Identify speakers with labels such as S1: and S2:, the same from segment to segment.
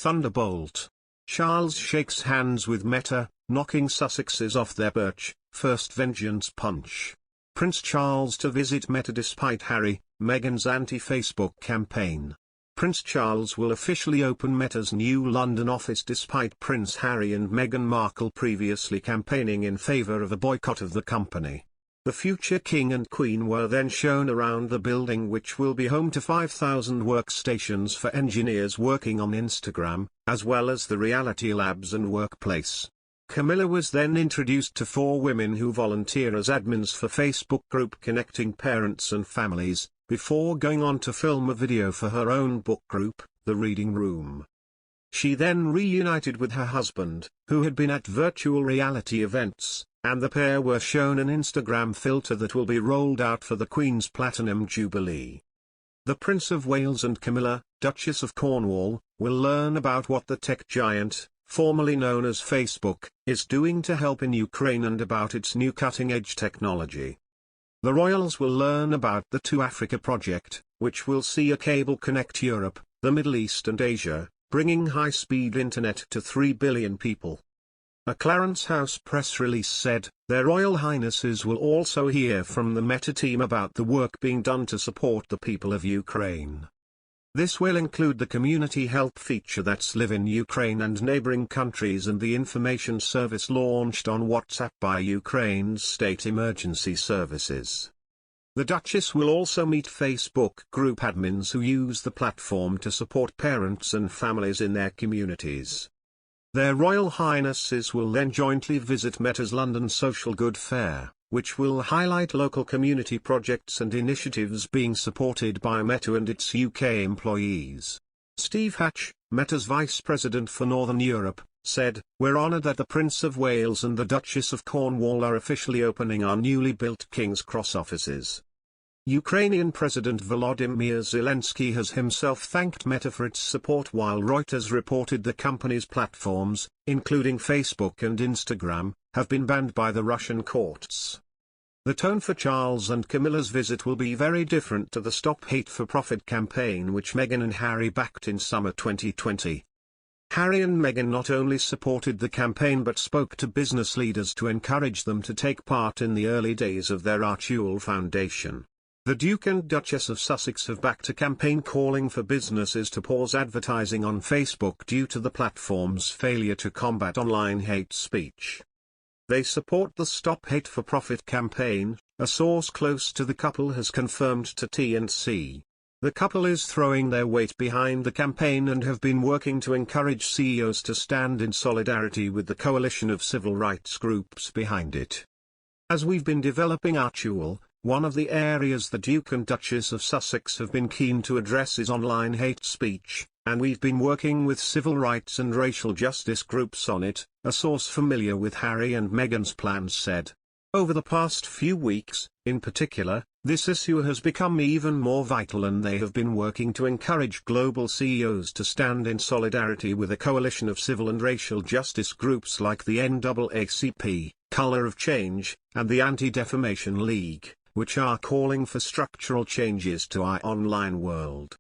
S1: Thunderbolt. Charles shakes hands with Meta, knocking Sussexes off their perch, first vengeance punch. Prince Charles to visit Meta despite Harry, Meghan's anti-Facebook campaign. Prince Charles will officially open Meta's new London office despite Prince Harry and Meghan Markle previously campaigning in favour of a boycott of the company. The future king and queen were then shown around the building, which will be home to 5,000 workstations for engineers working on Instagram, as well as the reality labs and workplace. Camilla was then introduced to 4 women who volunteer as admins for Facebook group connecting parents and families, before going on to film a video for her own book group, The Reading Room. She then reunited with her husband, who had been at virtual reality events, and the pair were shown an Instagram filter that will be rolled out for the Queen's Platinum Jubilee. The Prince of Wales and Camilla, Duchess of Cornwall, will learn about what the tech giant, formerly known as Facebook, is doing to help in Ukraine and about its new cutting-edge technology. The royals will learn about the To Africa project, which will see a cable connect Europe, the Middle East and Asia, bringing high-speed internet to 3 billion people. A Clarence House press release said, "Their Royal Highnesses will also hear from the Meta team about the work being done to support the people of Ukraine." This will include the community help feature that's live in Ukraine and neighboring countries and the information service launched on WhatsApp by Ukraine's state emergency services. The Duchess will also meet Facebook group admins who use the platform to support parents and families in their communities. Their Royal Highnesses will then jointly visit Meta's London Social Good Fair, which will highlight local community projects and initiatives being supported by Meta and its UK employees. Steve Hatch, Meta's Vice President for Northern Europe, said, "We're honoured that the Prince of Wales and the Duchess of Cornwall are officially opening our newly built King's Cross offices." Ukrainian President Volodymyr Zelensky has himself thanked Meta for its support, while Reuters reported the company's platforms, including Facebook and Instagram, have been banned by the Russian courts. The tone for Charles and Camilla's visit will be very different to the Stop Hate for Profit campaign which Meghan and Harry backed in summer 2020. Harry and Meghan not only supported the campaign but spoke to business leaders to encourage them to take part in the early days of their Archewell Foundation. The Duke and Duchess of Sussex have backed a campaign calling for businesses to pause advertising on Facebook due to the platform's failure to combat online hate speech. They support the Stop Hate for Profit campaign, a source close to the couple has confirmed to TNC. The couple is throwing their weight behind the campaign and have been working to encourage CEOs to stand in solidarity with the coalition of civil rights groups behind it. As we've been developing Archewell, one of the areas the Duke and Duchess of Sussex have been keen to address is online hate speech, and we've been working with civil rights and racial justice groups on it, a source familiar with Harry and Meghan's plans said. Over the past few weeks, in particular, this issue has become even more vital, and they have been working to encourage global CEOs to stand in solidarity with a coalition of civil and racial justice groups like the NAACP, Colour of Change, and the Anti-Defamation League, which are calling for structural changes to our online world.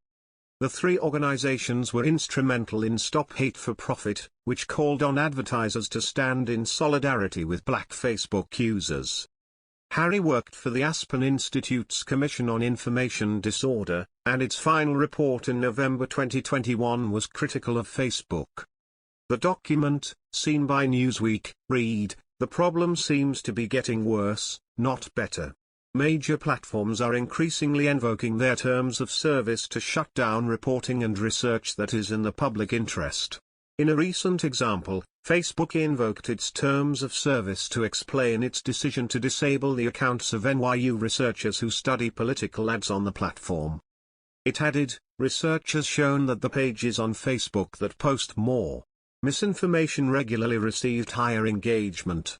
S1: The 3 organizations were instrumental in Stop Hate for Profit, which called on advertisers to stand in solidarity with Black Facebook users. Harry worked for the Aspen Institute's Commission on Information Disorder, and its final report in November 2021 was critical of Facebook. The document, seen by Newsweek, read, "The problem seems to be getting worse, not better. Major platforms are increasingly invoking their terms of service to shut down reporting and research that is in the public interest. In a recent example, Facebook invoked its terms of service to explain its decision to disable the accounts of NYU researchers who study political ads on the platform. It added, research has shown that the pages on Facebook that post more misinformation regularly received higher engagement.